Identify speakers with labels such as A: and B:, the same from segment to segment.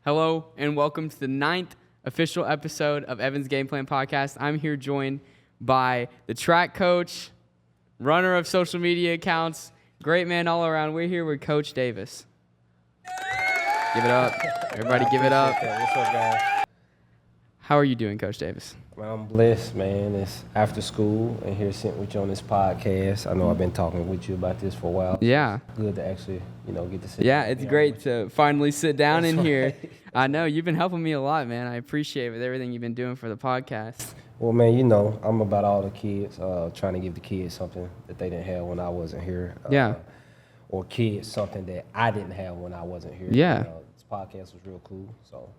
A: Hello, and welcome to the 9th official episode of Evan's Game Plan Podcast. I'm here joined by the track coach, runner of social media accounts, great man all around. We're here with Coach Davis. Give it up. Everybody give it up.
B: What's up, guys?
A: How are you doing, Coach Davis?
B: Well, I'm blessed, man. It's after school and here sitting with you on this podcast. I know I've been talking with you about this for a while.
A: Yeah.
B: It's good to actually, get to sit
A: Yeah,
B: down
A: it's great to finally sit down
B: That's
A: in here.
B: right.
A: I know you've been helping me a lot, man. I appreciate it with everything you've been doing for the podcast.
B: Well, man, I'm about all the kids, trying to give the kids something that they didn't have when I wasn't here.
A: Yeah.
B: Or kids something that I didn't have when I wasn't here.
A: Yeah.
B: This podcast was real cool, so,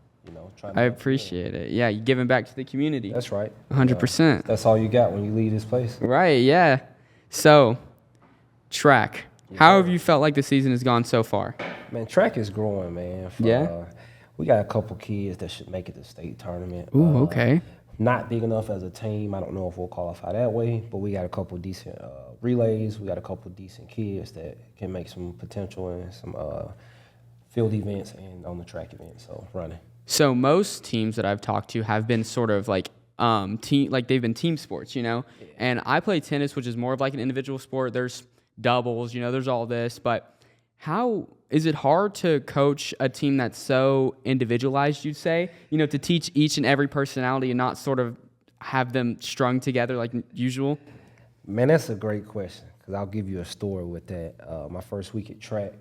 B: trying
A: I
B: to
A: appreciate it. Yeah, you're giving back to the community.
B: That's right.
A: 100%.
B: That's all you got when you leave this place.
A: Right, yeah. So, track. How have you felt like the season has gone so far?
B: Man, track is growing, man.
A: Yeah?
B: We got a couple kids that should make it to state tournament.
A: Ooh, okay.
B: Not big enough as a team. I don't know if we'll qualify that way, but we got a couple decent relays. We got a couple decent kids that can make some potential in some field events and on the track events, so running.
A: So most teams that I've talked to have been sort of like they've been team sports, Yeah. And I play tennis, which is more of like an individual sport. There's doubles, there's all this, but how is it hard to coach a team that's so individualized, you'd say, to teach each and every personality and not sort of have them strung together like usual?
B: Man, that's a great question because I'll give you a story with that. My first week at track,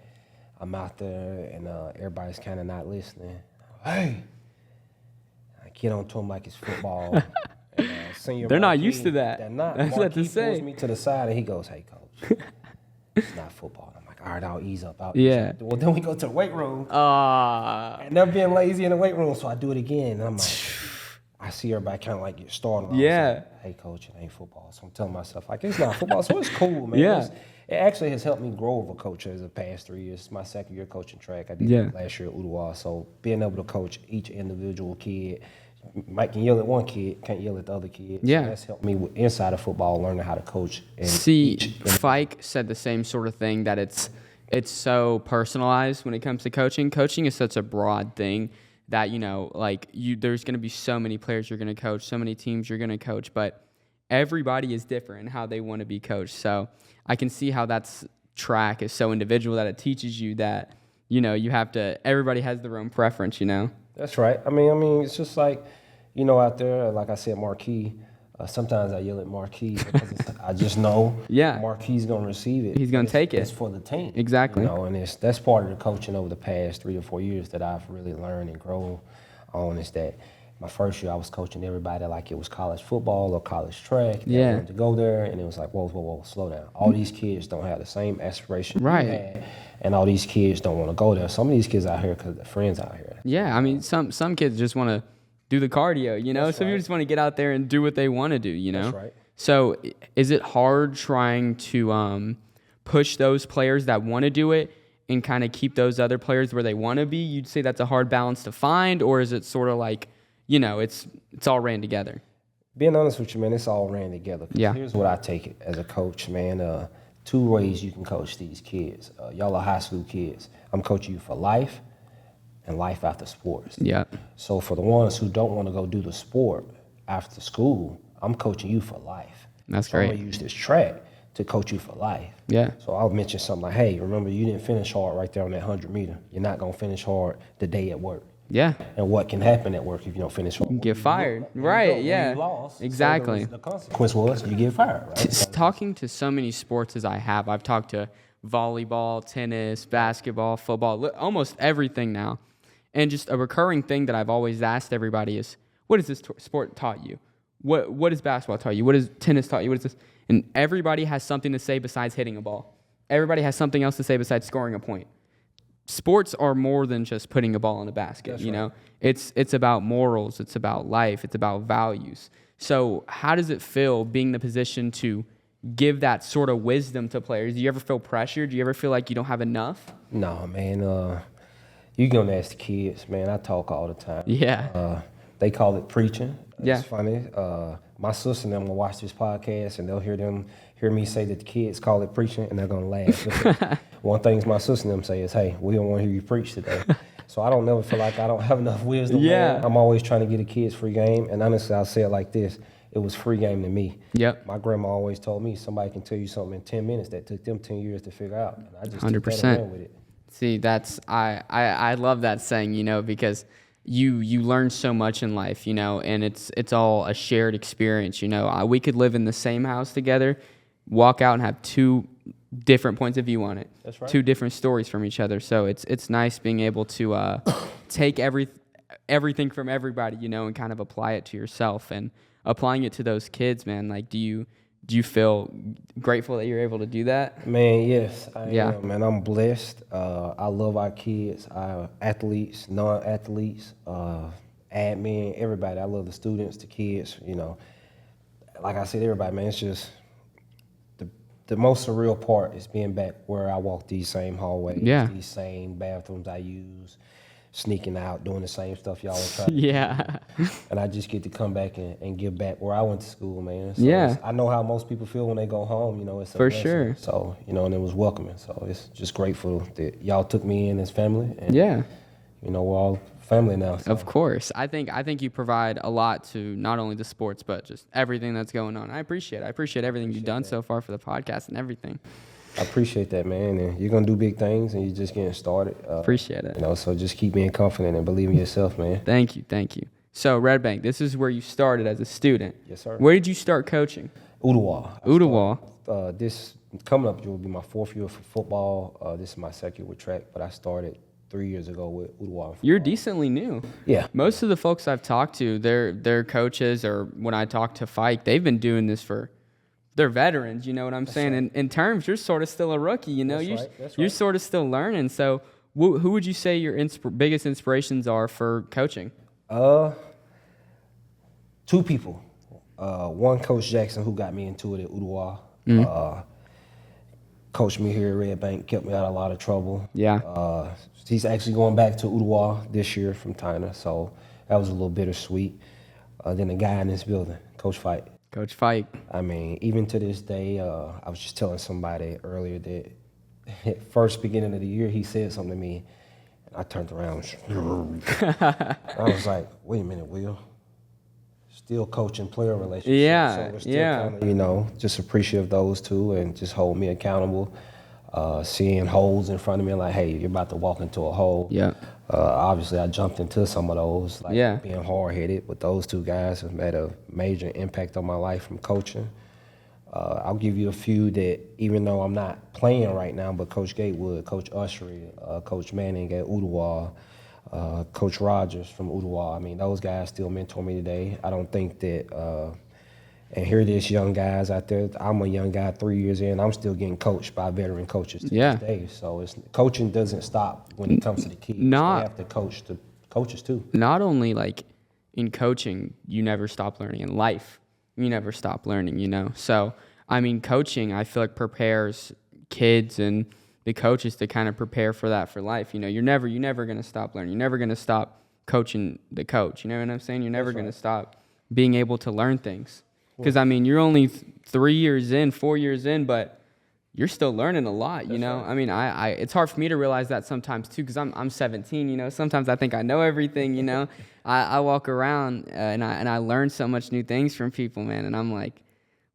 B: I'm out there and everybody's kind of not listening. Hey, I get on to him like it's football. And, senior
A: They're not
B: Marquis,
A: used to that.
B: They're not.
A: That's what to
B: Marquis
A: say.
B: pulls me to the side and he goes, "Hey, coach, it's not football." I'm like, "All right, I'll ease up."
A: Yeah.
B: Well, then we go to the weight room. And they're being lazy in the weight room, so I do it again. And I'm like, I see everybody kind of like get started.
A: Yeah.
B: Like, hey, coach, it ain't football. So I'm telling myself, like, it's not football. So it's cool, man.
A: Yeah.
B: It actually has helped me grow as a coach over the past 3 years. It's my second year coaching track. I did it last year at Udowa. So being able to coach each individual kid, Mike can yell at one kid, can't yell at the other kid.
A: Yeah.
B: So that's helped me with inside of football, learning how to coach. And
A: See, Fike said the same sort of thing, that it's so personalized when it comes to coaching. Coaching is such a broad thing that, there's going to be so many players you're going to coach, so many teams you're going to coach, but everybody is different in how they want to be coached. So I can see how track is so individual that it teaches you that, you have to, everybody has their own preference,
B: That's right. I mean, it's just like, out there, like I said, Marquis. Sometimes I yell at Marquis because I just know Marquis is going to receive it.
A: He's going to take it.
B: It's for the team.
A: Exactly.
B: And that's part of the coaching over the past 3 or 4 years that I've really learned and grown on is that my first year I was coaching everybody like it was college football or college track. They wanted to go there, and it was like, whoa, slow down. All these kids don't have the same aspiration you had, and all these kids don't want to go there. Some of these kids out here because their friends out here.
A: Yeah, I mean, some kids just want to do the cardio,
B: That's
A: Some people just want to get out there and do what they want to do,
B: That's right.
A: So is it hard trying to push those players that want to do it and kind of keep those other players where they want to be? You'd say that's a hard balance to find, or is it sort of like, it's all ran together?
B: Being honest with you, man, it's all ran together.
A: Yeah.
B: Here's what I take it as a coach, man. 2 ways you can coach these kids. Y'all are high school kids. I'm coaching you for life and life after sports.
A: Yeah.
B: So for the ones who don't want to go do the sport after school, I'm coaching you for life.
A: That's
B: so I'm
A: great.
B: going to use this track to coach you for life.
A: Yeah.
B: So I'll mention something like, hey, remember you didn't finish hard right there on that 100 meter. You're not going to finish hard the day at work.
A: Yeah.
B: And what can happen at work if you don't finish hard?
A: You get fired. Right, yeah.
B: You lost.
A: Exactly.
B: So the consequence was you get fired, right?
A: Talking to so many sports as I have, I've talked to volleyball, tennis, basketball, football, almost everything now. And just a recurring thing that I've always asked everybody is, what has this sport taught you? What has basketball taught you? What has tennis taught you? What is this? And everybody has something to say besides hitting a ball. Everybody has something else to say besides scoring a point. Sports are more than just putting a ball in a basket,
B: That's right.
A: It's about morals, it's about life, it's about values. So how does it feel being in the position to give that sort of wisdom to players? Do you ever feel pressured? Do you ever feel like you don't have enough?
B: No, man. You gonna ask the kids, man. I talk all the time.
A: Yeah.
B: They call it preaching.
A: Yeah.
B: It's funny. My sister and them will watch this podcast, and they'll hear me say that the kids call it preaching, and they're gonna laugh. One thing my sister and them say is, "Hey, we don't want to hear you preach today." So I don't never feel like I don't have enough wisdom.
A: Yeah.
B: Man. I'm always trying to get the kids free game. And honestly, I'll say it like this. It was free game to me.
A: Yep.
B: My grandma always told me somebody can tell you something in 10 minutes that took them 10 years to figure out. And I just
A: 100%.
B: took that and ran with it.
A: See, that's I love that saying, you know, because you learn so much in life, you know, and it's all a shared experience, you know. We could live in the same house together, walk out and have two different points of view on it.
B: That's right.
A: Two different stories from each other. So it's nice being able to take everything from everybody, you know, and kind of apply it to yourself. And applying it to those kids, man, like do you feel grateful that you're able to do that?
B: Man, yes, I
A: Yeah.
B: am, man. I'm blessed. I love our kids, our athletes, non-athletes, admin, everybody. I love the students, the kids, you know. Like I said, everybody, man, it's just the most surreal part is being back where I walk these same hallways,
A: Yeah.
B: these same bathrooms I use, sneaking out, doing the same stuff y'all are trying to
A: Yeah.
B: do. And I just get to come back and give back where I went to school, man. So
A: Yeah.
B: I know how most people feel when they go home, you know. It's a
A: For
B: blessing.
A: sure.
B: So, you know, and it was welcoming. So it's just grateful that y'all took me in as family. And,
A: Yeah.
B: you know, we're all family now. So.
A: Of course. I think you provide a lot to not only the sports, but just everything that's going on. I appreciate everything you've done so far for the podcast and everything.
B: I appreciate that, man. And you're going to do big things, and you're just getting started.
A: Appreciate it.
B: You know, so just keep being confident and believe in yourself, man.
A: Thank you. So, Red Bank, this is where you started as a student.
B: Yes, sir.
A: Where did you start coaching?
B: Ooltewah.
A: Ooltewah.
B: This coming up will be my 4th year for football. This is my 2nd year with track, but I started 3 years ago with Ooltewah.
A: You're decently new.
B: Yeah.
A: Most of the folks I've talked to, they're coaches, or when I talk to Fike, they've been doing this they're veterans, you know what I'm saying?
B: right.
A: In terms, you're sort of still a rookie, you know?
B: That's
A: You're
B: right.
A: sort of still learning. So who would you say your biggest inspirations are for coaching?
B: 2 people. One, Coach Jackson, who got me into it at Ooltewah. Coached me here at Red Bank, kept me out of a lot of trouble.
A: Yeah.
B: He's actually going back to Ooltewah this year from Tyner, so that was a little bittersweet. Then the guy in this building, Coach Fight.
A: Coach Fike.
B: I mean, even to this day, I was just telling somebody earlier that at first beginning of the year, he said something to me, and I turned around. I was like, wait a minute, Will. Still coaching player relationships.
A: Yeah,
B: So we're still
A: yeah.
B: kinda, you know, just appreciative of those two and just hold me accountable. Seeing holes in front of me, like, hey, you're about to walk into a hole.
A: Yeah.
B: Obviously, I jumped into some of those, like
A: Yeah.
B: being hard-headed, but those 2 guys have made a major impact on my life from coaching. I'll give you a few that, even though I'm not playing right now, but Coach Gatewood, Coach Ushery, Coach Manning at Ooltewah, Coach Rogers from Ooltewah. I mean, those guys still mentor me today. I don't think that, and here it is, young guys out there. I'm a young guy, 3 years in. I'm still getting coached by veteran coaches to
A: Yeah.
B: this day. So coaching doesn't stop when it comes to the kids.
A: Not-
B: They have to coach the coaches too.
A: Not only like in coaching, you never stop learning. In life, you never stop learning, you know? So, I mean, coaching, I feel like prepares kids and the coaches to kind of prepare for that for life. You know, you're never going to stop learning. You're never going to stop coaching the coach. You know what I'm saying? You're never going to stop being able to learn things. Because, I mean, you're only 3 years in, 4 years in, but you're still learning a lot, you know?
B: right.
A: I mean, I it's hard for me to realize that sometimes, too, because I'm 17, you know? Sometimes I think I know everything, you know? I walk around and I learn so much new things from people, man, and I'm like,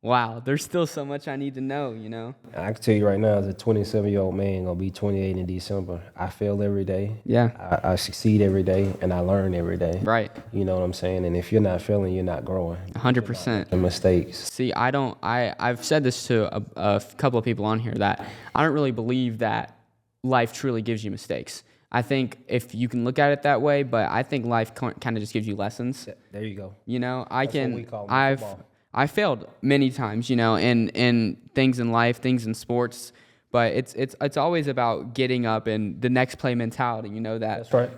A: wow, there's still so much I need to know, you know?
B: I can tell you right now, as a 27-year-old man, gonna be 28 in December, I fail every day.
A: Yeah.
B: I succeed every day, and I learn every day.
A: Right.
B: You know what I'm saying? And if you're not failing, you're not growing.
A: 100%.
B: And mistakes.
A: See, I've said this to a couple of people on here that I don't really believe that life truly gives you mistakes. I think if you can look at it that way, but I think life kind of just gives you lessons.
B: There you go.
A: You know,
B: That's what we call them in football.
A: I failed many times, you know, in things in life, things in sports, but it's always about getting up and the next play mentality, you know that.
B: That's right.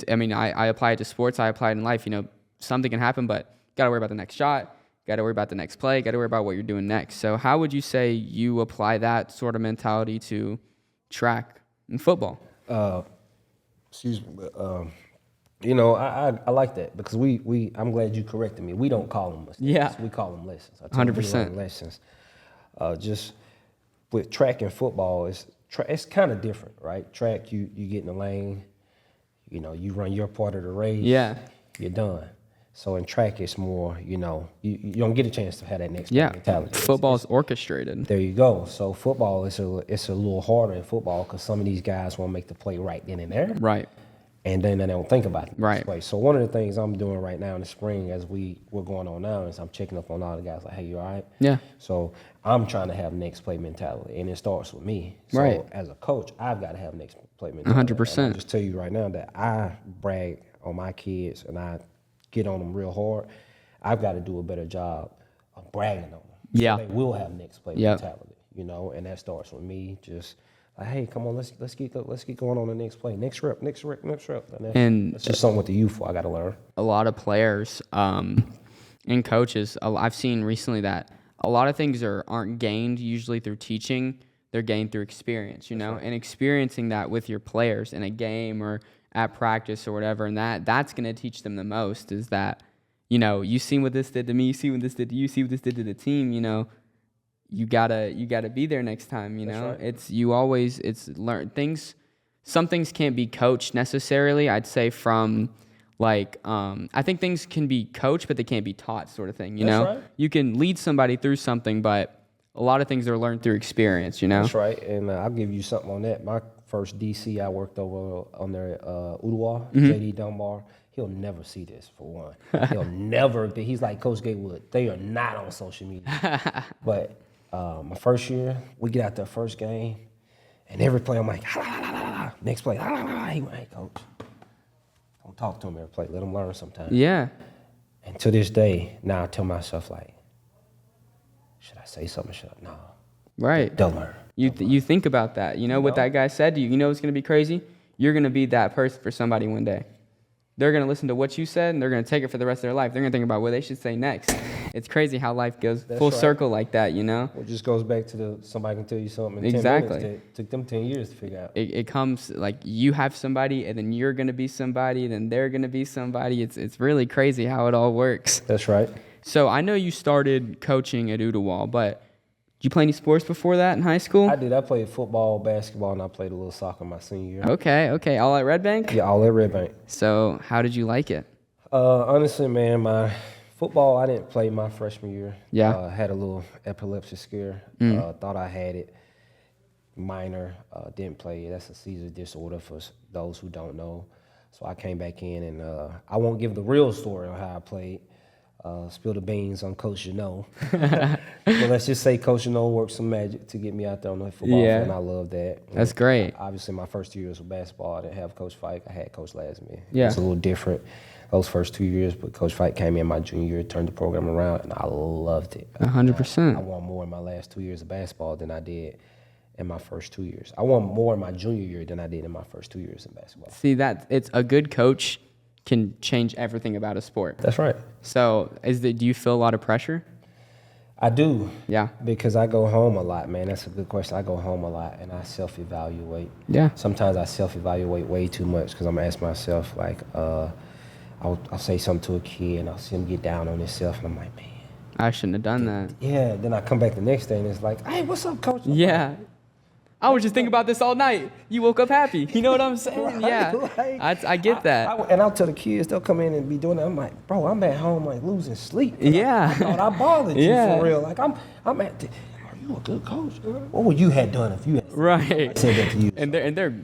A: I apply it to sports, I apply it in life, you know, something can happen, but got to worry about the next shot, got to worry about the next play, got to worry about what you're doing next. So how would you say you apply that sort of mentality to track and football?
B: Excuse me. But, you know, I like that because I'm glad you corrected me. We don't call them mistakes.
A: Yeah.
B: We call them lessons. I tell you, we
A: 100%.
B: learn lessons. Just with track and football, it's kind of different, right? Track, you get in the lane, You know, you run your part of the race, you're done. So in track, it's more, you know, you don't get a chance to have that next play mentality.
A: Football's orchestrated.
B: There you go. So football, it's a little harder in football because some of these guys want to make the play right then and there.
A: Right.
B: And then they don't think about it.
A: Right.
B: Play. So one of the things I'm doing right now in the spring as we're going on now is I'm checking up on all the guys like, hey, you all right?
A: Yeah.
B: So I'm trying to have next play mentality, and it starts with me. So as a coach, I've got to have next play mentality.
A: 100%.
B: And I'll just tell you right now that I brag on my kids and I get on them real hard. I've got to do a better job of bragging on them.
A: Yeah.
B: So they will have next play mentality, you know, and that starts with me just like, hey, come on, let's get going on the next play, next rep. And that's just something with the youth I got to learn.
A: A lot of players and coaches, I've seen recently that a lot of things aren't gained usually through teaching. They're gained through experience, you know, and experiencing that with your players in a game or at practice or whatever. And that's going to teach them the most is that, you know, you see what this did to me, you see what this did to you, see what this did to the team, you know. You gotta be there next time, you know. Right. It's learn things. Some things can't be coached necessarily. I'd say from like I think things can be coached, but they can't be taught, sort of thing. You know,
B: right.
A: You can lead somebody through something, but a lot of things are learned through experience. You know,
B: that's right. And I'll give you something on that. My first DC, I worked over on their Udoa, JD Dunbar. He'll never see this, for one. He'll never be. He's like Coach Gatewood. They are not on social media. But my first year, we get out there first game, and every play I'm like, next play, he went, hey, Coach, don't talk to him every play. Let him learn sometimes.
A: Yeah.
B: And to this day, now I tell myself, like, should I say something? No.
A: Right.
B: Don't learn.
A: You think about that. You know what that guy said to you? You know what's going to be crazy? You're going to be that person for somebody one day. They're going to listen to what you said, and they're going to take it for the rest of their life. They're going to think about what they should say next. It's crazy how life goes full circle like that, you know?
B: It just goes back to somebody can tell you something in 10 minutes. It took them 10 years to figure out.
A: It comes like you have somebody, and then you're going to be somebody, and then they're going to be somebody. It's really crazy how it all works.
B: That's right.
A: So I know you started coaching at Udoa, but did you play any sports before that in high school?
B: I did. I played football, basketball, and I played a little soccer my senior year.
A: Okay. All at Red Bank?
B: Yeah, all at Red Bank.
A: So how did you like it?
B: Honestly, man, my football, I didn't play my freshman year.
A: Yeah.
B: Had a little epilepsy scare. Thought I had it. Minor. Didn't play it. That's a seizure disorder for those who don't know. So I came back in, and I won't give the real story on how I played. Spill the beans on Coach Janot. But let's just say Coach Janot worked some magic to get me out there on the football field, and I love that.
A: That's great.
B: Obviously, my first 2 years of basketball, I didn't have Coach Fike. I had Coach Lasme.
A: Yeah.
B: It's a little different those first 2 years, but Coach Fike came in my junior year, turned the program around, and I loved it.
A: 100%.
B: I won more in my last 2 years of basketball than I did in my first 2 years. I won more in my junior year than I did in my first 2 years in basketball.
A: See, that it's a good coach can change everything about a sport.
B: That's right.
A: So, do you feel a lot of pressure?
B: I do.
A: Yeah.
B: Because I go home a lot, man. That's a good question. I go home a lot, and I self-evaluate.
A: Yeah.
B: Sometimes I self-evaluate way too much because I'm asking myself, like, I'll say something to a kid, and I'll see him get down on himself, and I'm like, man.
A: I shouldn't have done that.
B: Yeah. Then I come back the next day, and it's like, hey, what's up, Coach?
A: Yeah. I was just thinking about this all night. You woke up happy. You know what I'm saying? Yeah. I get that.
B: And I'll tell the kids, they'll come in and be doing that. I'm like, bro, I'm at home like losing sleep.
A: Yeah.
B: I thought I bothered you for real. Like, I'm at the, are you a good coach? What would you have done if you had said that to you?
A: And they're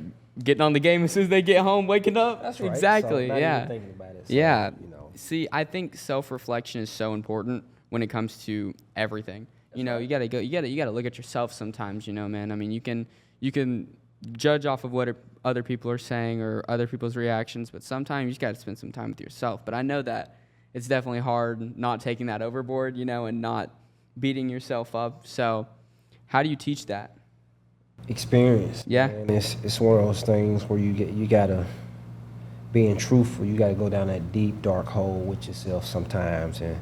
A: getting on the game as soon as they get home, waking up.
B: That's right.
A: Exactly.
B: So
A: yeah.
B: Thinking about it, so,
A: yeah.
B: You know.
A: See, I think self-reflection is so important when it comes to everything. You know, you gotta look at yourself sometimes, you know, man. I mean, you can judge off of what other people are saying or other people's reactions, but sometimes you just got to spend some time with yourself. But I know that it's definitely hard not taking that overboard, you know, and not beating yourself up. So how do you teach that?
B: Experience.
A: Yeah.
B: And it's one of those things where you got to, being truthful, you got to go down that deep, dark hole with yourself sometimes. And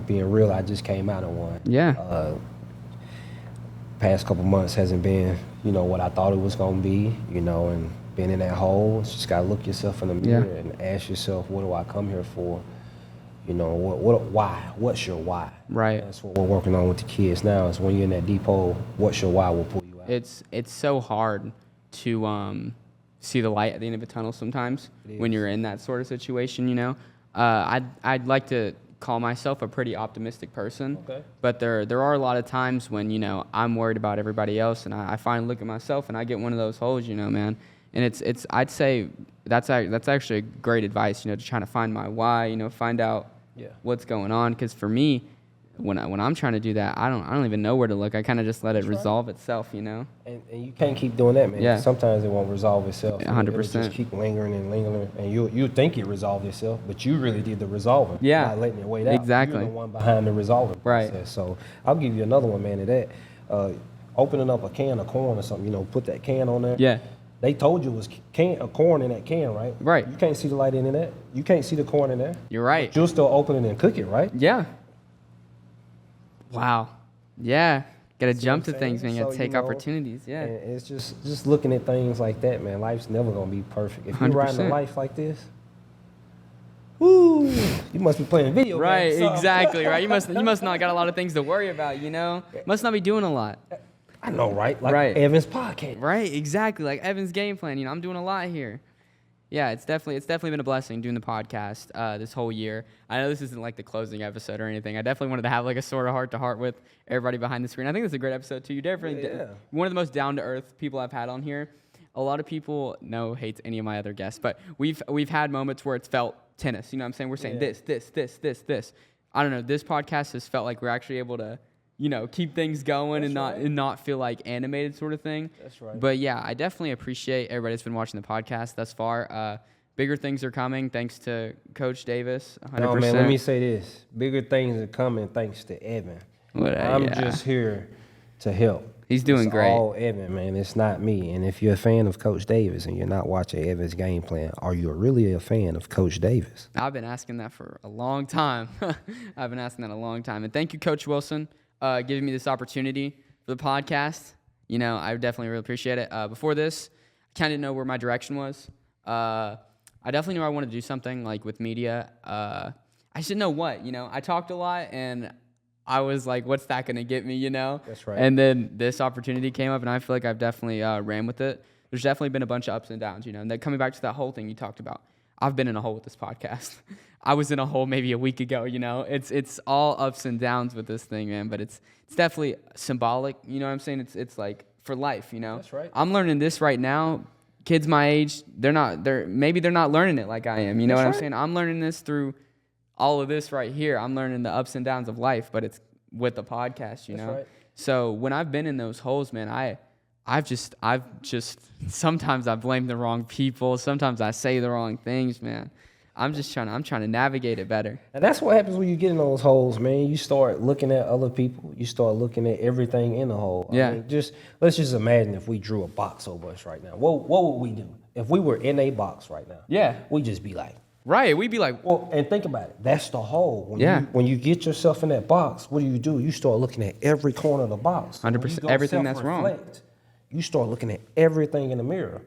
B: being real, I just came out of one.
A: Yeah.
B: Past couple months hasn't been, you know, what I thought it was going to be, you know, and being in that hole, it's just got to look yourself in the mirror and ask yourself, what do I come here for? You know, why? What's your why?
A: Right.
B: That's what we're working on with the kids now, is when you're in that deep hole, what's your why will pull you out.
A: It's so hard to see the light at the end of a tunnel sometimes when you're in that sort of situation, you know. I'd like to call myself a pretty optimistic person, but there are a lot of times when, you know, I'm worried about everybody else, and I finally look at myself and I get one of those holes, you know, man. And it's I'd say that's actually great advice, you know, to try to find my why, you know, find out what's going on. Because for me, when I'm trying to do that, I don't even know where to look. I kind of just let it resolve itself, you know.
B: And you can't keep doing that, man.
A: Yeah.
B: Sometimes it won't resolve itself.
A: 100%.
B: It'll just keep lingering, and you think it resolved itself, but you really did the resolving.
A: Yeah.
B: By letting it wait out.
A: Exactly.
B: You're the one behind the resolving process.
A: Right.
B: So I'll give you another one, man, of that. Opening up a can of corn or something, you know, put that can on there.
A: Yeah.
B: They told you it was corn in that can, right?
A: Right.
B: You can't see the light in that. You can't see the corn in there.
A: You're right.
B: But you'll still open it and cook it, right?
A: Yeah. Wow. Yeah. Got to jump to
B: what I'm
A: things, man.
B: saying?
A: You got to
B: So,
A: take
B: you know,
A: opportunities. Yeah.
B: And it's just looking at things like that, man. Life's never gonna be perfect. If you're
A: 100%.
B: riding a life like this, woo, you must be playing video
A: Right,
B: games.
A: exactly, right. You must not got a lot of things to worry about, you know? Must not be doing a lot.
B: I know, right? Like
A: Right.
B: Evan's podcast.
A: Right, exactly. Like Evan's game plan, you know, I'm doing a lot here. Yeah, it's definitely been a blessing doing the podcast this whole year. I know this isn't like the closing episode or anything. I definitely wanted to have like a sort of heart-to-heart with everybody behind the screen. I think it's a great episode too. You're definitely one of the most down-to-earth people I've had on here. A lot of people hates any of my other guests, but we've had moments where it's felt tennis. You know what I'm saying? We're saying this. I don't know. This podcast has felt like we're actually able to, you know, keep things going and not feel like animated sort of thing.
B: That's right.
A: But yeah, I definitely appreciate everybody that's been watching the podcast thus far. Bigger things are coming thanks to Coach Davis. 100%.
B: No, man, let me say this. Bigger things are coming thanks to Evan. I'm just here to help.
A: He's doing great.
B: It's all Evan, man. It's not me. And if you're a fan of Coach Davis and you're not watching Evan's game plan, are you really a fan of Coach Davis?
A: I've been asking that for a long time. And thank you, Coach Wilson, giving me this opportunity for the podcast. You know, I definitely really appreciate it. Before this, I kind of didn't know where my direction was. I definitely knew I wanted to do something like with media. I just didn't know what, you know. I talked a lot and I was like, what's that going to get me, you know?
B: That's right.
A: And then this opportunity came up and I feel like I've definitely ran with it. There's definitely been a bunch of ups and downs, you know. And then coming back to that whole thing you talked about, I've been in a hole with this podcast. I was in a hole maybe a week ago, you know. It's all ups and downs with this thing, man. But it's definitely symbolic, you know what I'm saying? It's like for life, you know.
B: That's right.
A: I'm learning this right now. Kids my age, maybe they're not learning it like I am. You know what I'm saying? I'm learning this through all of this right here. I'm learning the ups and downs of life, but it's with the podcast, you know.
B: Right.
A: So when I've been in those holes, man, I've just sometimes I blame the wrong people. Sometimes I say the wrong things, man. I'm trying to navigate it better.
B: And that's what happens when you get in those holes, man. You start looking at other people. You start looking at everything in the hole.
A: Yeah.
B: I mean, let's just imagine if we drew a box over us right now. What would we do? If we were in a box right now,
A: Yeah.
B: we'd just be like,
A: Right. We'd be like,
B: well, and think about it. That's the hole.
A: Yeah.
B: When you get yourself in that box, what do? You start looking at every corner of the box.
A: 100%, everything that's wrong.
B: Self-reflect, you start looking at everything in the mirror.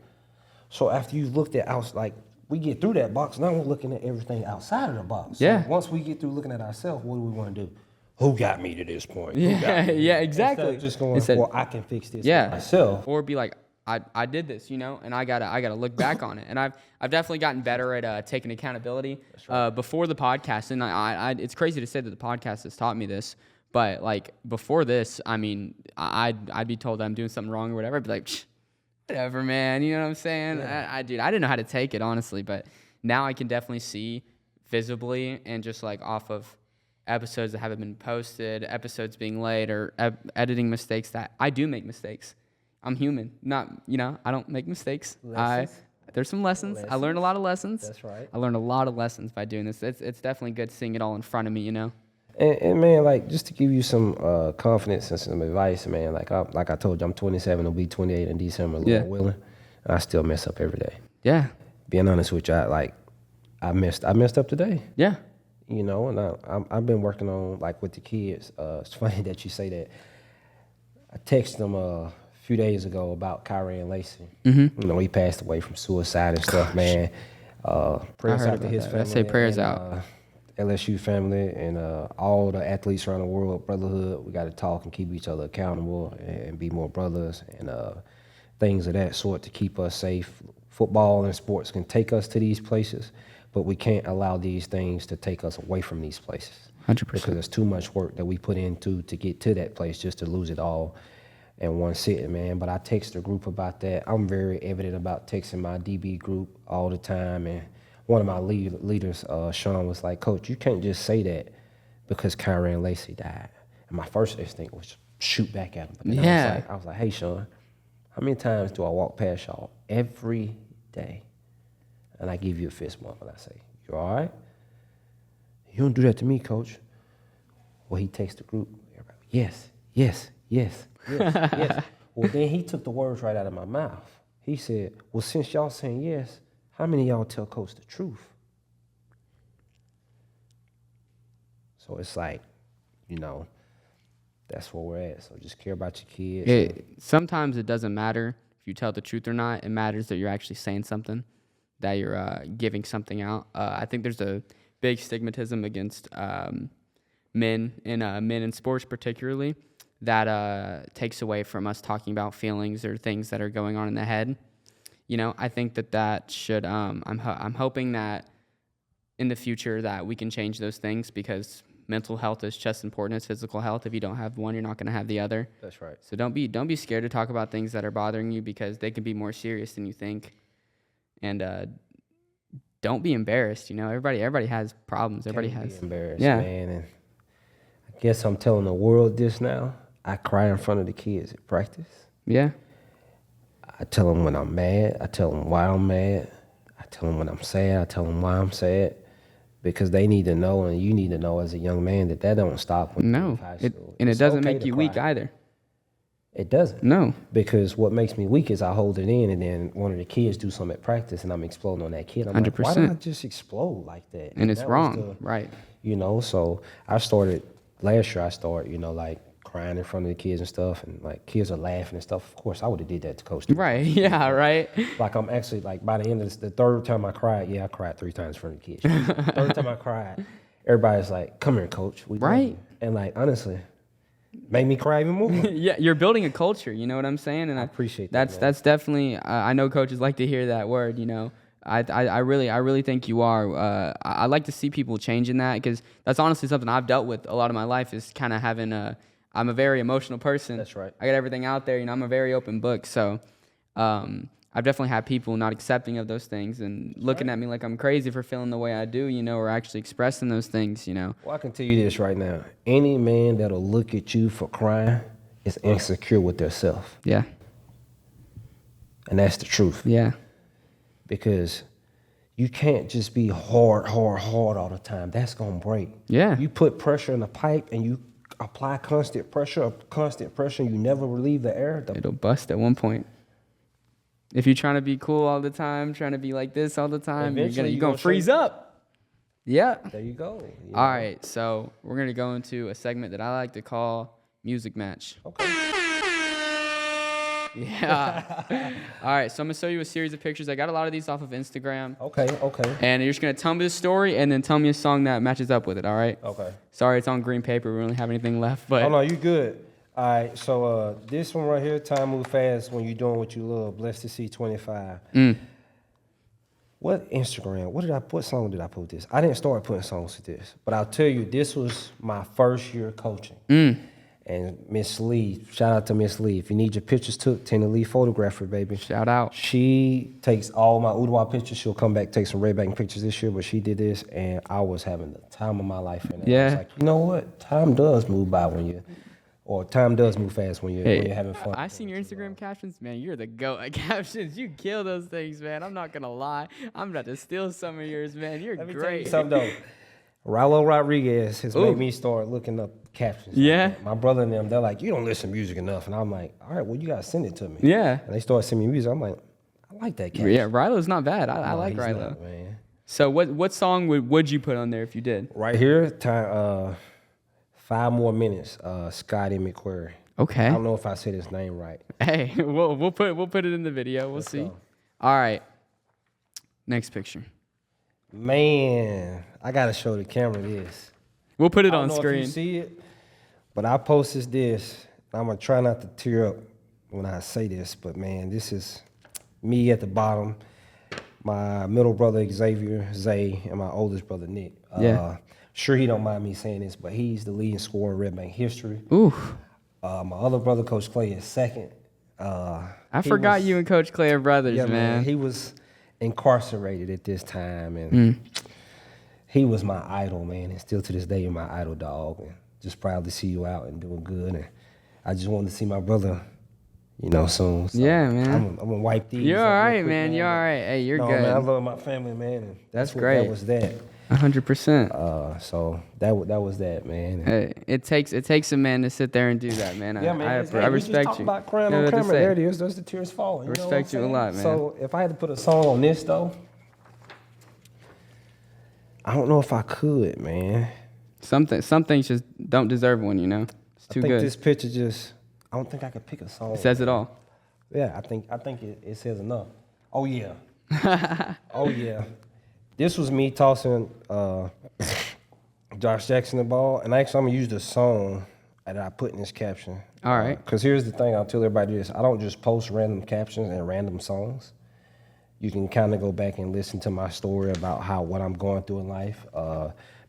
B: So after you've looked at like we get through that box, now we're looking at everything outside of the box.
A: Yeah.
B: So once we get through looking at ourselves, what do we want to do? Who got me to this point?
A: yeah, exactly.
B: Instead of just going, well, I can fix this myself.
A: Or be like, I did this, you know, and I gotta look back on it. And I've definitely gotten better at taking accountability. Before the podcast, and it's crazy to say that the podcast has taught me this, but like before this, I mean, I'd be told that I'm doing something wrong or whatever. I'd be like, whatever, man. You know what I'm saying?
B: Yeah.
A: I didn't know how to take it, honestly, but now I can definitely see visibly and just like off of episodes that haven't been posted, episodes being late, or editing mistakes that I do make mistakes. I'm human. I don't make mistakes. There's some lessons. I learned a lot of lessons.
B: That's right.
A: I learned a lot of lessons by doing this. It's definitely good seeing it all in front of me, you know?
B: And man, like, just to give you some confidence and some advice, man, like I told you, I'm 27, I'll be 28 in December, Lord willing, and I still mess up every day.
A: Yeah.
B: Being honest with you, I messed up today.
A: Yeah.
B: You know, and I've been working on, like, with the kids. It's funny that you say that. I texted them a few days ago about Kyrie and Lacey.
A: Mm-hmm.
B: You know, he passed away from suicide and stuff, man. Prayers out to his family.
A: I say prayers out.
B: LSU family and all the athletes around the world, brotherhood. We got to talk and keep each other accountable and be more brothers and things of that sort to keep us safe. football and sports can take us to these places, but we can't allow these things to take us away from these places.
A: 100%.
B: Because there's too much work that we put into to get to that place just to lose it all in one sitting, man. But I text the group about that. I'm very evident about texting my DB group all the time. And one of my leaders, Sean, was like, Coach, you can't just say that because Kyron Lacy died. And my first instinct was shoot back at him. But then I was like, hey, Sean, how many times do I walk past y'all every day? And I give you a fist bump and I say, you all right? You don't do that to me, Coach. Well, he texts the group. Everybody, yes. Well, then he took the words right out of my mouth. He said, well, since y'all saying yes, how many of y'all tell Coach the truth? So it's like, that's where we're at. So just care about your kids.
A: Sometimes it doesn't matter if you tell the truth or not. It matters that you're actually saying something, that you're giving something out. I think there's a big stigmatism against men in sports particularly that takes away from us talking about feelings or things that are going on in the head. I think that should, I'm hoping that in the future that we can change those things, because mental health is just as important as physical health. If you don't have one, you're not going to have the other.
B: That's right.
A: So don't be scared to talk about things that are bothering you, because they can be more serious than you think. And don't be embarrassed. Everybody has problems. Everybody has.
B: Be embarrassed, man. And I guess I'm telling the world this now. I cry in front of the kids at practice.
A: Yeah.
B: I tell them when I'm mad. I tell them why I'm mad. I tell them when I'm sad. I tell them why I'm sad. Because they need to know, and you need to know as a young man, that don't stop when you're in high school.
A: It doesn't make you weak either.
B: It doesn't.
A: No.
B: Because what makes me weak is I hold it in, and then one of the kids do something at practice, and I'm exploding on that kid. I'm
A: 100%.
B: like, why did I just explode like that?
A: And it's wrong, right?
B: So I started, last year like crying in front of the kids and stuff, and like kids are laughing and stuff. Of course, I would have did that to Coach.
A: Right, yeah, right.
B: Like I'm actually, like by the end of the third time I cried, I cried 3 times in front of the kids. Third time I cried, everybody's like, come here, Coach.
A: Right.
B: And like, honestly, made me cry even more.
A: Yeah, you're building a culture, you know what I'm saying? And I
B: appreciate that.
A: That's definitely, I know coaches like to hear that word, I really think you are. I like to see people changing that, because that's honestly something I've dealt with a lot of my life, is kind of having I'm a very emotional person.
B: That's right.
A: I got everything out there, I'm a very open book. So I've definitely had people not accepting of those things and looking at me like I'm crazy for feeling the way I do, or actually expressing those things,
B: Well, I can tell you this right now. Any man that'll look at you for crying is insecure with themselves.
A: Yeah.
B: And that's the truth.
A: Yeah.
B: Because you can't just be hard all the time. That's going to break.
A: Yeah.
B: You put pressure in the pipe and you apply constant pressure, and you never relieve the air.
A: It'll bust at one point. If you're trying to be cool all the time, trying to be like this all the time, you're going to freeze up. Yeah.
B: There you go.
A: All right, so we're going to go into a segment that I like to call Music Match.
B: Okay.
A: Yeah. All right, so I'm going to show you a series of pictures. I got a lot of these off of Instagram.
B: Okay.
A: And you're just going to tell me the story and then tell me a song that matches up with it, all right?
B: Okay.
A: Sorry, it's on green paper. We don't really have anything left, but...
B: Oh, no, you good. All right, so this one right here, Time Move Fast When You're Doing What You Love, Blessed to See 25. What Instagram, what song did I put this? I didn't start putting songs to this, but I'll tell you, this was my first year coaching. And Miss Lee, shout out to Miss Lee. If you need your pictures took, Tina Lee photographer, baby.
A: Shout out.
B: She takes all my Udowa pictures. She'll come back, take some Ray-Ban pictures this year, but she did this, and I was having the time of my life. And I was like, you know what? Time does move by time does move fast when you're having fun.
A: I seen your Instagram captions, man. You're the GOAT at captions. You kill those things, man. I'm not gonna lie. I'm about to steal some of yours, man. You're
B: Let me
A: great.
B: tell you something though. Rilo Rodriguez has made me start looking up captions.
A: Yeah.
B: Like my brother and them, they're like, you don't listen to music enough. And I'm like, all right, well, you gotta send it to me.
A: Yeah.
B: And they start sending me music. I'm like, I like that caption.
A: Yeah, Rilo's not bad. I like
B: he's
A: Rilo.
B: not, man.
A: So what song would you put on there if you did?
B: Right here, 5 More Minutes, Scotty McQuarrie.
A: Okay.
B: I don't know if I said his name right.
A: Hey, we'll put it in the video. Let's see.
B: Go.
A: All right. Next picture.
B: Man, I gotta show the camera this.
A: We'll put it
B: I
A: on
B: don't know
A: screen.
B: if you see it, but I posted this. I'm gonna try not to tear up when I say this, but man, this is me at the bottom. my middle brother Xavier, Zay, and my oldest brother Nick. Sure he don't mind me saying this, but he's the leading scorer in Red Bank history.
A: Ooh.
B: My other brother, Coach Clay, is second.
A: I forgot you and Coach Clay are brothers, man.
B: He was incarcerated at this time, and he was my idol, man. And still to this day, you're my idol, dog. And just proud to see you out and doing good. And I just wanted to see my brother, soon. So
A: yeah, man.
B: I'm gonna wipe these.
A: You're all right, man. You're all right. Hey, you're good.
B: Man, I love my family, man. And
A: that's great.
B: That was that.
A: 100%.
B: So that was that, man.
A: Hey, it takes a man to sit there and do that, man.
B: Yeah, man.
A: I respect you.
B: About crying on camera. There it is. There's the tears falling.
A: I respect you a lot, man.
B: So if I had to put a song on this, though, I don't know if I could, man.
A: Some things just don't deserve one, It's too good.
B: This picture I don't think I could pick a song.
A: It says it all.
B: Yeah, I think it says enough. Oh, yeah. Oh, yeah. This was me tossing Josh Jackson the ball, and actually I'm going to use the song that I put in this caption.
A: All right.
B: Because here's the thing, I'll tell everybody this. I don't just post random captions and random songs. You can kind of go back and listen to my story about what I'm going through in life.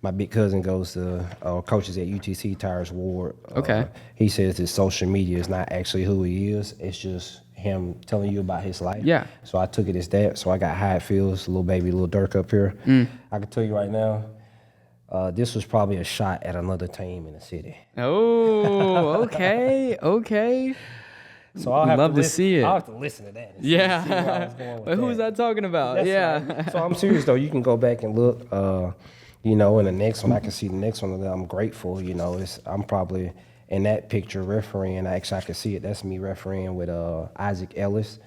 B: My big cousin goes to coaches at UTC, Tyrus Ward.
A: Okay.
B: He says that social media is not actually who he is. It's just him telling you about his life.
A: Yeah.
B: So I took it as that. So I got how it feels, little baby, little Dirk up here. I can tell you right now, this was probably a shot at another team in the city.
A: Oh, okay.
B: So I'll have
A: to see it.
B: I'll have to listen to that.
A: Yeah.
B: See where I was going with
A: But who's that talking about?
B: That's right. So I'm serious though. You can go back and look. In the next one, I can see the next one. I'm grateful. I'm probably in that picture refereeing. Actually, I can see it. That's me refereeing with Isaac Ellis.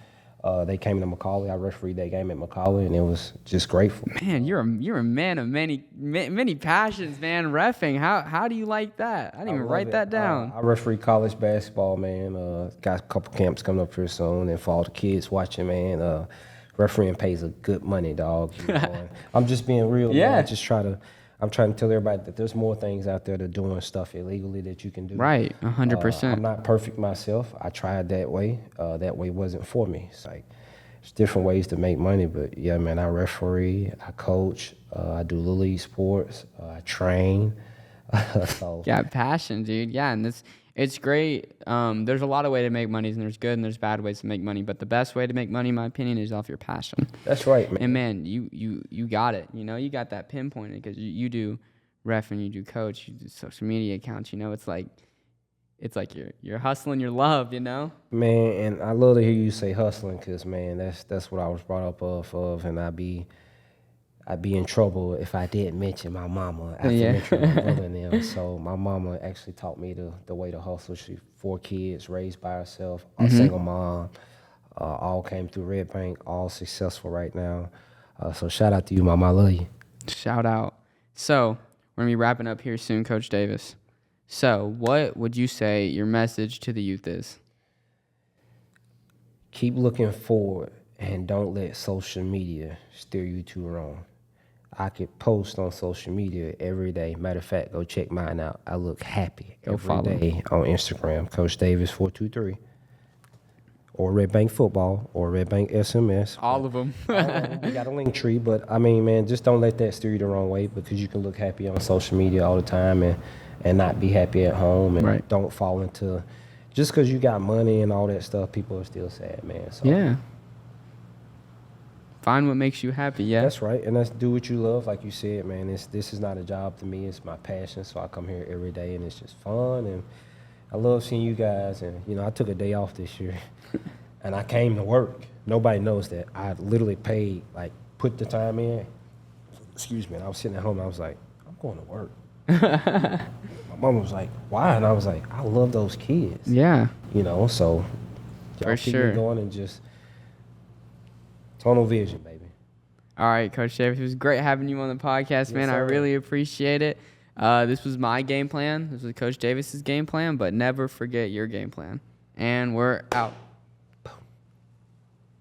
B: They came to McCallie. I refereed that game at McCallie, and it was just grateful.
A: Man, you're a man of many passions, man. Reffing. How do you like that? I didn't even write that down.
B: I referee college basketball, man. Got a couple camps coming up here soon, and for all the kids watching, man. Refereeing pays a good money, dog. I'm just being real.
A: Yeah.
B: Man. I'm trying to tell everybody that there's more things out there that are doing stuff illegally that you can do.
A: Right, 100%.
B: I'm not perfect myself. I tried that way. That way wasn't for me. It's like there's different ways to make money, but yeah, man, I referee, I coach, I do little league sports, I train. So.
A: Yeah, passion, dude. Yeah, and it's great. There's a lot of ways to make money, and there's good and there's bad ways to make money. But the best way to make money, in my opinion, is off your passion.
B: That's right, man.
A: And man, you got it. You got that pinpointed because you do ref and you do coach, you do social media accounts. It's like you're hustling your love.
B: Man, and I love to hear you say hustling because man, that's what I was brought up of, and I'd be in trouble if I didn't mention my mama after mentioning my brother and them. So my mama actually taught me the way to hustle. She 4 kids, raised by herself, a single mom, all came through Red Bank, all successful right now. So shout out to you, Mama. I love you.
A: Shout out. So we're going to be wrapping up here soon, Coach Davis. So what would you say your message to the youth is?
B: Keep looking forward and don't let social media steer you too wrong. I could post on social media every day. Matter of fact, go check mine out. I look happy every day on Instagram, Coach Davis 423, or Red Bank Football, or Red Bank SMS.
A: All of them.
B: We got a link tree, but I mean, man, just don't let that steer you the wrong way because you can look happy on social media all the time and not be happy at home, and don't fall into just because you got money and all that stuff. People are still sad, man. So.
A: Yeah. Find what makes you happy, yeah.
B: That's right, and do what you love, like you said, man. This is not a job to me; it's my passion. So I come here every day, and it's just fun, and I love seeing you guys. And I took a day off this year, and I came to work. Nobody knows that I literally paid, put the time in. Excuse me. And I was sitting at home, and I was like, I'm going to work. My mom was like, why? And I was like, I love those kids.
A: Yeah.
B: So y'all keep me going and just. Tunnel vision, baby.
A: All right, Coach Davis. It was great having you on the podcast, man. I really appreciate it. This was my game plan. This was Coach Davis's game plan, but never forget your game plan. And we're out.